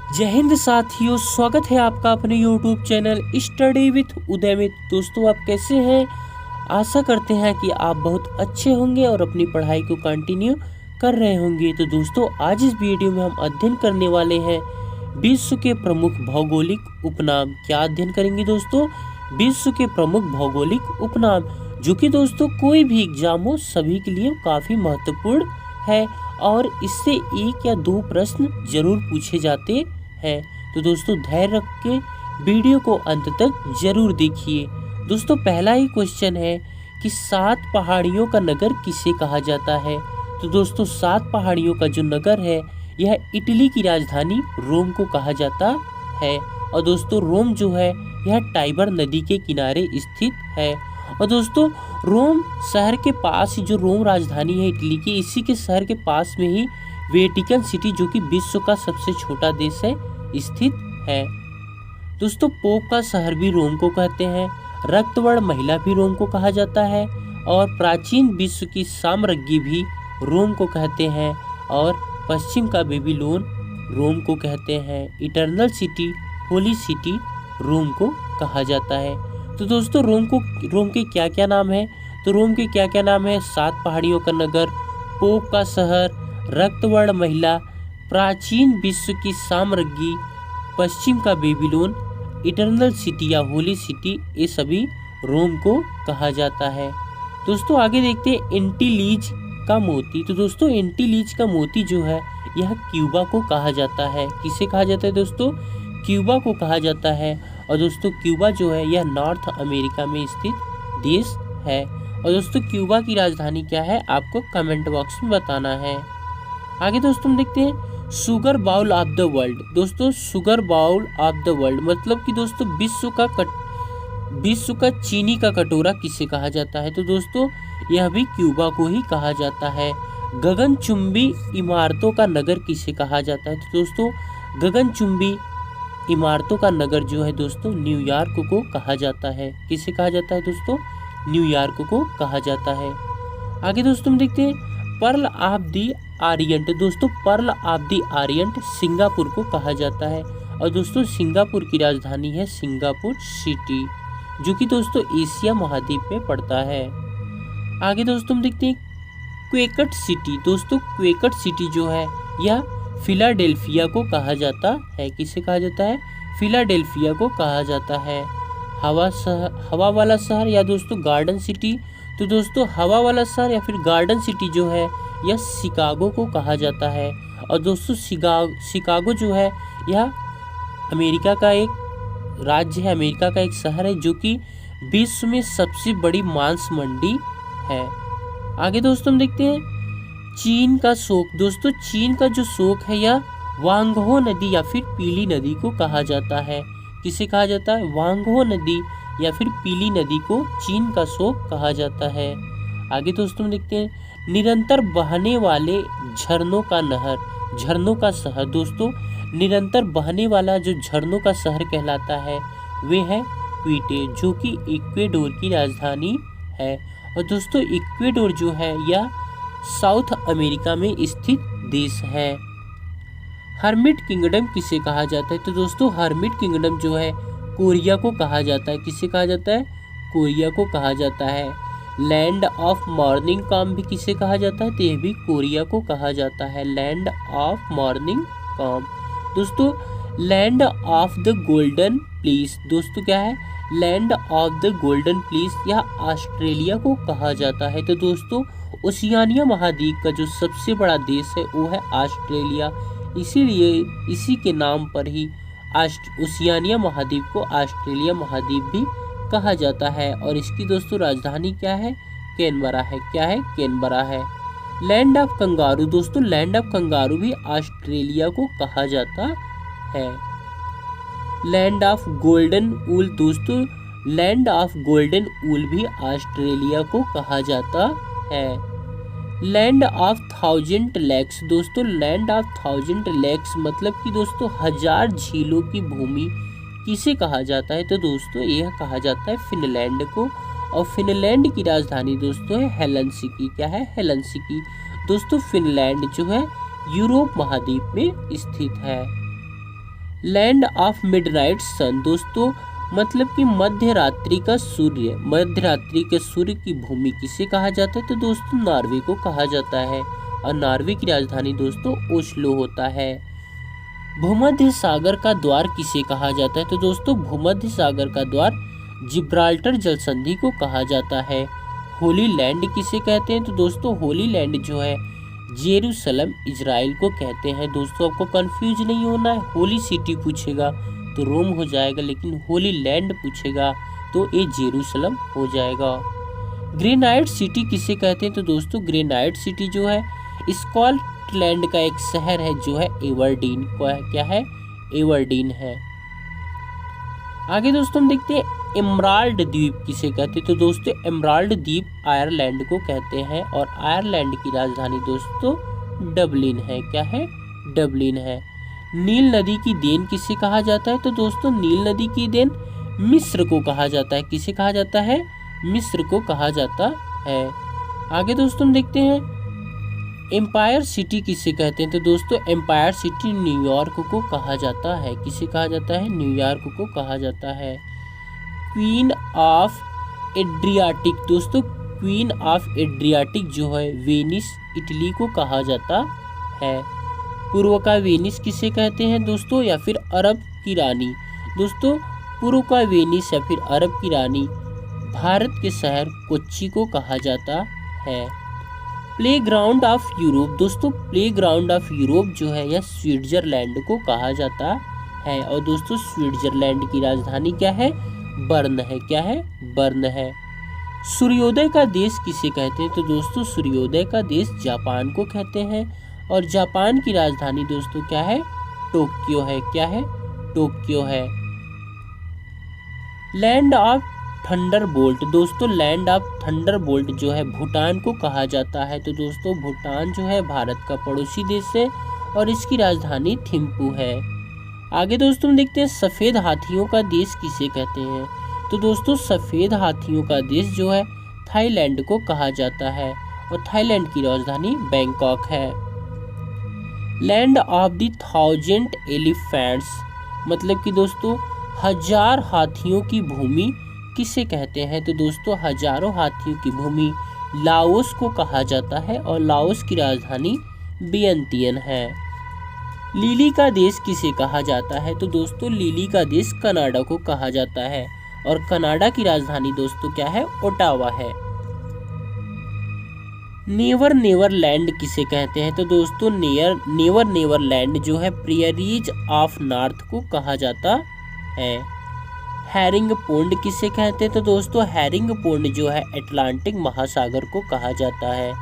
जय हिंद साथियों, स्वागत है आपका अपने YouTube चैनल स्टडी विथ उदय में। दोस्तों, आप कैसे हैं? आशा करते हैं कि आप बहुत अच्छे होंगे और अपनी पढ़ाई को कंटिन्यू कर रहे होंगे। तो दोस्तों, आज इस वीडियो में हम अध्ययन करने वाले हैं विश्व के प्रमुख भौगोलिक उपनाम। क्या अध्ययन करेंगे दोस्तों? विश्व के प्रमुख भौगोलिक उपनाम, जो कि दोस्तों कोई भी एग्जाम हो सभी के लिए काफ़ी महत्वपूर्ण है और इससे एक या दो प्रश्न जरूर पूछे जाते हैं। तो दोस्तों, धैर्य रख के वीडियो को अंत तक जरूर देखिए। दोस्तों, पहला ही क्वेश्चन है कि 7 पहाड़ियों का नगर किसे कहा जाता है? तो दोस्तों, 7 पहाड़ियों का जो नगर है यह इटली की राजधानी रोम को कहा जाता है। और दोस्तों, रोम जो है यह टाइबर नदी के किनारे स्थित है। और दोस्तों, रोम शहर के पास ही, जो रोम राजधानी है इटली की, इसी के शहर के पास में ही वेटिकन सिटी, जो कि विश्व का सबसे छोटा देश है, स्थित है। दोस्तों, पोप का शहर भी रोम को कहते हैं, रक्तवर्ण महिला भी रोम को कहा जाता है और प्राचीन विश्व की साम्राज्ञी भी रोम को कहते हैं और पश्चिम का बेबीलोन रोम को कहते हैं। इटर्नल सिटी, होली सिटी रोम को कहा जाता है। तो दोस्तों, रोम के क्या क्या नाम है? तो रोम के क्या क्या नाम है? 7 पहाड़ियों का नगर, पोप का शहर, रक्तवर्ण महिला, प्राचीन विश्व की साम्राज्ञी, पश्चिम का बेबीलोन, इटर्नल सिटी या होली सिटी, ये सभी रोम को कहा जाता है। दोस्तों, आगे देखते हैं एंटीलीज का मोती। तो दोस्तों, एंटीलीज का मोती जो है यह क्यूबा को कहा जाता है। किसे कहा जाता है दोस्तों? क्यूबा को कहा जाता है। और दोस्तों, क्यूबा जो है यह नॉर्थ अमेरिका में स्थित देश है। और दोस्तों, क्यूबा की राजधानी क्या है आपको कमेंट बॉक्स में बताना है। आगे दोस्तों, हम देखते हैं sugar bowl of the world. दोस्तों, sugar bowl of the world मतलब कि दोस्तों विश्व का चीनी का कटोरा किसे कहा जाता है? तो दोस्तों, यह भी क्यूबा को ही कहा जाता है। गगनचुंबी इमारतों का नगर किसे कहा जाता है? तो दोस्तों, गगनचुंबी इमारतों का नगर जो है दोस्तों न्यूयॉर्क को कहा जाता है। किसे कहा जाता है दोस्तों? न्यूयॉर्क को कहा जाता है। आगे दोस्तों, हम देखते हैं पर्ल ऑफ द आरियंट। दोस्तों, pearl of the orient Singapore को कहा जाता है। और दोस्तों, सिंगापुर की राजधानी है सिंगापुर सिटी, जो कि दोस्तों एशिया महाद्वीप में पड़ता है। आगे दोस्तों, हम देखते हैं क्वेकट सिटी। दोस्तों, क्वेकट सिटी जो है यह फिलाडेल्फिया को कहा जाता है। किसे कहा जाता है? फिलाडेल्फिया को कहा जाता है। हवा वाला शहर या दोस्तों गार्डन सिटी। तो दोस्तों, हवा वाला शहर या फिर गार्डन सिटी जो है यह शिकागो को कहा जाता है। और दोस्तों, शिकागो जो है यह अमेरिका का एक राज्य है, अमेरिका का एक शहर है, जो कि विश्व में सबसे बड़ी मांस मंडी है। आगे दोस्तों, हम देखते हैं चीन का शोक। दोस्तों, चीन का जो शोक है यह वांगहो नदी या फिर पीली नदी को कहा जाता है। किसे कहा जाता है? वांगहो नदी या फिर पीली नदी को चीन का शोक कहा जाता है। आगे दोस्तों, हम देखते हैं निरंतर बहने वाले झरनों का नहर, झरनों का शहर। दोस्तों, निरंतर बहने वाला जो झरनों का शहर कहलाता है वे है क्विटे, जो कि इक्वेडोर की राजधानी है। और दोस्तों, इक्वेडोर जो है यह साउथ अमेरिका में स्थित देश है। हर्मिट किंगडम किसे कहा जाता है? तो दोस्तों, हर्मिट किंगडम जो है कोरिया को कहा जाता है। किसे कहा जाता है? कोरिया को कहा जाता है। लैंड ऑफ मॉर्निंग काम भी किसे कहा जाता है? तो यह भी कोरिया को कहा जाता है, लैंड ऑफ मॉर्निंग काम। दोस्तों, land of the golden please. दोस्तों, क्या है? Land of the golden please, यह ऑस्ट्रेलिया को कहा जाता है। तो दोस्तों, ओशियानिया महाद्वीप का जो सबसे बड़ा देश है वो है ऑस्ट्रेलिया, इसीलिए इसी के नाम पर ही ओशियानिया महाद्वीप को ऑस्ट्रेलिया महाद्वीप भी कहा जाता है। और इसकी दोस्तों राजधानी क्या है? कैनबरा है। क्या है? कैनबरा है। Land of kangaroo. दोस्तों, लैंड ऑफ कंगारू भी ऑस्ट्रेलिया को कहा जाता है। लैंड ऑफ गोल्डन ऊल। दोस्तों, लैंड ऑफ गोल्डन ऊल भी ऑस्ट्रेलिया को कहा जाता है। Land of 1000 lakes. दोस्तों, लैंड ऑफ 1000 लेक्स मतलब कि दोस्तों 1000 झीलों की भूमि किसे कहा जाता है? तो दोस्तों, यह कहा जाता है फिनलैंड को। और फिनलैंड की राजधानी दोस्तों है हेलसिंकी। क्या है? हेलसिंकी। दोस्तों, फिनलैंड जो है यूरोप महाद्वीप में स्थित है। लैंड ऑफ मिडनाइट सन दोस्तों मतलब कि मध्य रात्रि का सूर्य, मध्य रात्रि के सूर्य की भूमि किसे कहा जाता है? तो दोस्तों नॉर्वे को कहा जाता है और नॉर्वे की राजधानी दोस्तों ओस्लो होता है। भूमध्य सागर का द्वार किसे कहा जाता है? तो दोस्तों भूमध्य सागर का द्वार जिब्राल्टर जल संधि को कहा जाता है। होली लैंड किसे कहते हैं? तो दोस्तों होली लैंड जो है जेरूसलम इजराइल को कहते हैं। दोस्तों आपको कंफ्यूज नहीं होना है, होली सिटी पूछेगा तो रोम हो जाएगा, लेकिन होली लैंड पूछेगा तो ये जेरूसलम हो जाएगा। ग्रेनाइट सिटी किसे कहते हैं? तो दोस्तों ग्रेनाइट सिटी जो है स्कॉटलैंड का एक शहर है जो है एवरडीन का क्या है? एवरडीन है। आगे दोस्तों हम देखते हैं एमराल्ड द्वीप किसे कहते हैं? तो दोस्तों एमराल्ड द्वीप आयरलैंड को कहते हैं और आयरलैंड की राजधानी दोस्तों डबलिन है। क्या है? डबलिन है। नील नदी की देन किसे कहा जाता है? तो दोस्तों नील नदी की देन मिस्र को कहा जाता है। किसे कहा जाता है? मिस्र को कहा जाता है। आगे दोस्तों हम देखते हैं एम्पायर सिटी किसे कहते हैं? तो दोस्तों एम्पायर सिटी न्यूयॉर्क को कहा जाता है। किसे कहा जाता है? न्यूयॉर्क को कहा जाता है। क्वीन ऑफ एड्रियाटिक दोस्तों क्वीन ऑफ एड्रियाटिक जो है वेनिस इटली को कहा जाता है। पूर्व का वेनिस किसे कहते हैं दोस्तों? या फिर अरब की रानी। दोस्तों पूर्व का वेनिस या फिर अरब की रानी भारत के शहर कोच्चि को कहा जाता है। प्लेग्राउंड ऑफ यूरोप दोस्तों प्लेग्राउंड ऑफ यूरोप जो है यह स्विट्जरलैंड को कहा जाता है और दोस्तों स्विट्जरलैंड की राजधानी क्या है? बर्न है। क्या है? बर्न है। सूर्योदय का देश किसे कहते हैं? तो दोस्तों सूर्योदय का देश जापान को कहते हैं और जापान की राजधानी दोस्तों क्या है? टोक्यो है। क्या है? टोक्यो है। लैंड ऑफ थंडरबोल्ट दोस्तों लैंड ऑफ थंडरबोल्ट जो है भूटान को कहा जाता है। तो दोस्तों भूटान जो है भारत का पड़ोसी देश है और इसकी राजधानी थिम्पू है। आगे दोस्तों देखते हैं सफ़ेद हाथियों का देश किसे कहते हैं? तो दोस्तों सफ़ेद हाथियों का देश जो है थाईलैंड को कहा जाता है और थाईलैंड की राजधानी बैंकॉक है। लैंड ऑफ द 1000 एलिफेंट्स मतलब कि दोस्तों 1000 हाथियों की भूमि किसे कहते हैं? तो दोस्तों हजारों हाथियों की भूमि लाओस को कहा जाता है और लाओस की राजधानी वियंतियन है। लिली का देश किसे कहा जाता है? तो दोस्तों लिली का देश कनाडा को कहा जाता है और कनाडा की राजधानी दोस्तों क्या है? ओटावा है। नेवर नेवर लैंड किसे कहते हैं? तो दोस्तों नेवर नेवर लैंड जो है प्रियरीज ऑफ नॉर्थ को कहा जाता है। हैरिंग पोंड किसे कहते हैं? तो दोस्तों हैरिंग पोंड जो है अटलांटिक महासागर को कहा जाता है।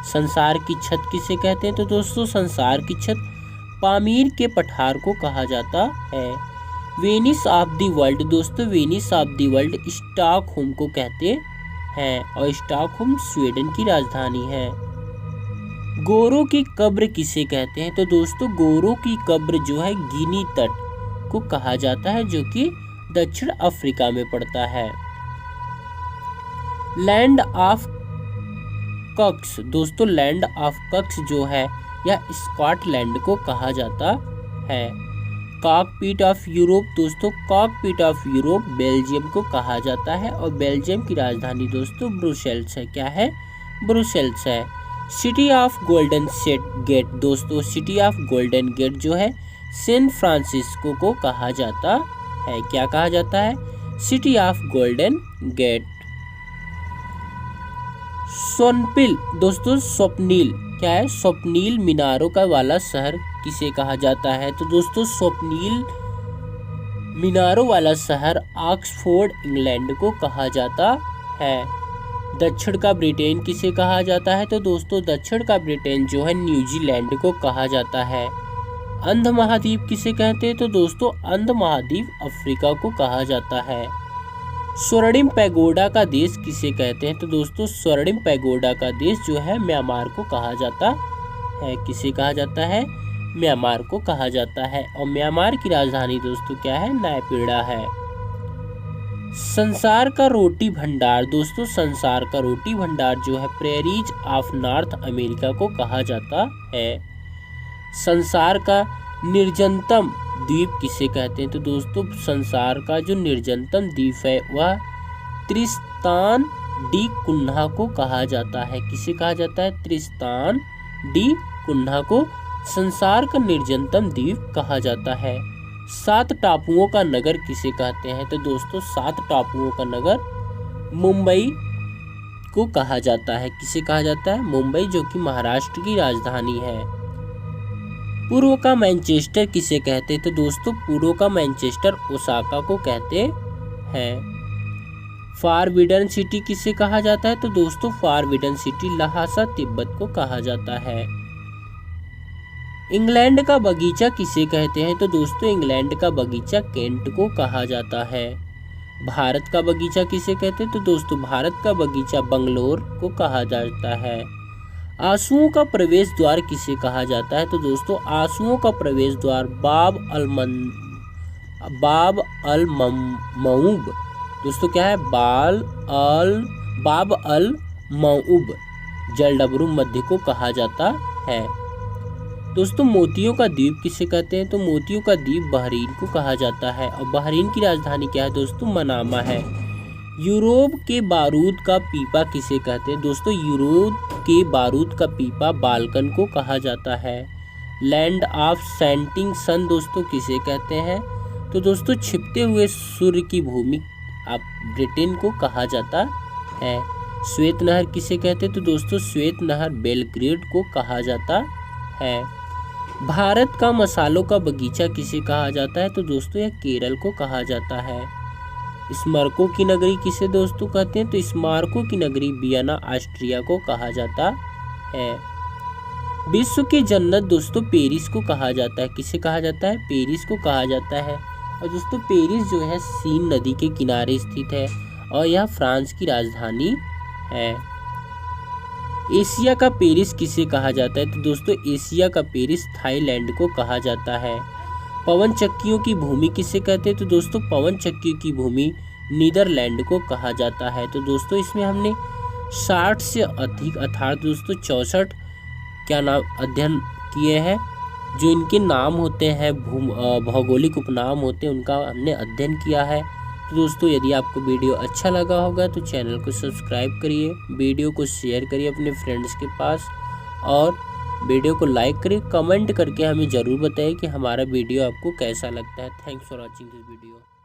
संसार की छत किसे कहते हैं? तो दोस्तों संसार की छत पामीर के पठार को कहा जाता है। वेनिस ऑफ द वर्ल्ड दोस्तों Venice of the world Stockholm को कहते हैं और स्टॉकहोम स्वीडन की राजधानी है। गोरों की कब्र किसे कहते हैं? तो दोस्तों गोरों की कब्र जो है गिनी तट को कहा जाता है जो कि दक्षिण अफ्रीका में पड़ता है। लैंड ऑफ कक्स दोस्तों लैंड ऑफ कक्स जो है यह स्कॉटलैंड को कहा जाता है। कॉकपिट ऑफ यूरोप दोस्तों कॉकपिट ऑफ यूरोप बेल्जियम को कहा जाता है और बेल्जियम की राजधानी दोस्तों ब्रुसेल्स है। क्या है? ब्रुसेल्स है। सिटी ऑफ गोल्डन गेट दोस्तों सिटी ऑफ गोल्डन गेट जो है सैन फ्रांसिस्को को कहा जाता है। क्या कहा जाता है? City of golden gate. सोनपिल दोस्तों स्वप्नील क्या है? स्वप्नील मीनारों का वाला शहर किसे कहा जाता है? तो दोस्तों स्वप्नील मीनारों वाला शहर ऑक्सफोर्ड इंग्लैंड को कहा जाता है। दक्षिण का ब्रिटेन किसे कहा जाता है? तो दोस्तों दक्षिण का ब्रिटेन जो है न्यूजीलैंड को कहा जाता है। अंध महाद्वीप किसे कहते हैं? तो दोस्तों अंध महाद्वीप अफ्रीका को कहा जाता है। स्वर्णिम पैगोडा का देश किसे कहते हैं? तो दोस्तों स्वर्णिम पैगोडा का देश जो है म्यांमार को कहा जाता है। किसे कहा जाता है? म्यांमार को कहा जाता है और म्यांमार की राजधानी दोस्तों क्या है? नायपीड़ा है। संसार का रोटी भंडार दोस्तों संसार का रोटी भंडार जो है प्रेरीज ऑफ नॉर्थ अमेरिका को कहा जाता है। संसार का निर्जनतम द्वीप किसे कहते हैं? तो दोस्तों संसार का जो निर्जनतम द्वीप है वह त्रिस्तान डी कुन्हा को कहा जाता है। किसे कहा जाता है? त्रिस्तान डी कुन्हा को संसार का निर्जनतम द्वीप कहा जाता है। 7 टापुओं का नगर किसे कहते हैं? तो दोस्तों 7 टापुओं का नगर मुंबई को कहा जाता है। किसे कहा जाता है? मुंबई, जो कि महाराष्ट्र की राजधानी है। पूर्व का मैनचेस्टर किसे कहते हैं? तो दोस्तों पूर्व का मैनचेस्टर ओसाका को कहते हैं। फॉरबिडन सिटी किसे कहा जाता है? तो दोस्तों फॉरबिडन सिटी लहासा तिब्बत को कहा जाता है। इंग्लैंड का बगीचा किसे कहते हैं? तो दोस्तों इंग्लैंड का बगीचा केंट को कहा जाता है। भारत का बगीचा किसे कहते हैं? तो दोस्तों भारत का बगीचा बंगलोर को कहा जाता है। आंसुओं का प्रवेश द्वार किसे कहा जाता है? तो दोस्तों आंसुओं का प्रवेश द्वार बाब अल मऊब, दोस्तों क्या है? बाब अल मऊब जलडबरू मध्य को कहा जाता है। दोस्तों मोतियों का द्वीप किसे कहते हैं? तो मोतियों का द्वीप बहरीन को कहा जाता है। और बहरीन की राजधानी क्या है दोस्तों? मनामा है। यूरोप के बारूद का पीपा किसे कहते हैं? दोस्तों यूरोप के बारूद का पीपा बाल्कन को कहा जाता है। लैंड ऑफ सेंटिंग सन दोस्तों किसे कहते हैं? तो दोस्तों छिपते हुए सूर्य की भूमि ब्रिटेन को कहा जाता है। श्वेत नहर किसे कहते हैं? तो दोस्तों श्वेत नहर बेलग्रेड को कहा जाता है। भारत का मसालों का बगीचा किसे कहा जाता है? तो दोस्तों यह केरल को कहा जाता है। स्मारकों की नगरी किसे दोस्तों कहते हैं? तो स्मारकों की नगरी वियना ऑस्ट्रिया को कहा जाता है। विश्व की जन्नत दोस्तों पेरिस को कहा जाता है। किसे कहा जाता है? पेरिस को कहा जाता है। और दोस्तों पेरिस जो है सीन नदी के किनारे स्थित है और यह फ्रांस की राजधानी है। एशिया का पेरिस किसे कहा जाता है? तो दोस्तों एशिया का पेरिस थाईलैंड को कहा जाता है। पवन चक्कियों की भूमि किसे कहते हैं? तो दोस्तों पवन चक्कियों की भूमि नीदरलैंड को कहा जाता है। तो दोस्तों इसमें हमने 60 से अधिक अर्थात दोस्तों 64 क्या नाम अध्ययन किए हैं। जो इनके नाम होते हैं भौगोलिक उपनाम होते हैं उनका हमने अध्ययन किया है। तो दोस्तों यदि आपको वीडियो अच्छा लगा होगा तो चैनल को सब्सक्राइब करिए, वीडियो को शेयर करिए अपने फ्रेंड्स के पास और वीडियो को लाइक करिए। कमेंट करके हमें ज़रूर बताइए कि हमारा वीडियो आपको कैसा लगता है। Thanks for watching this video.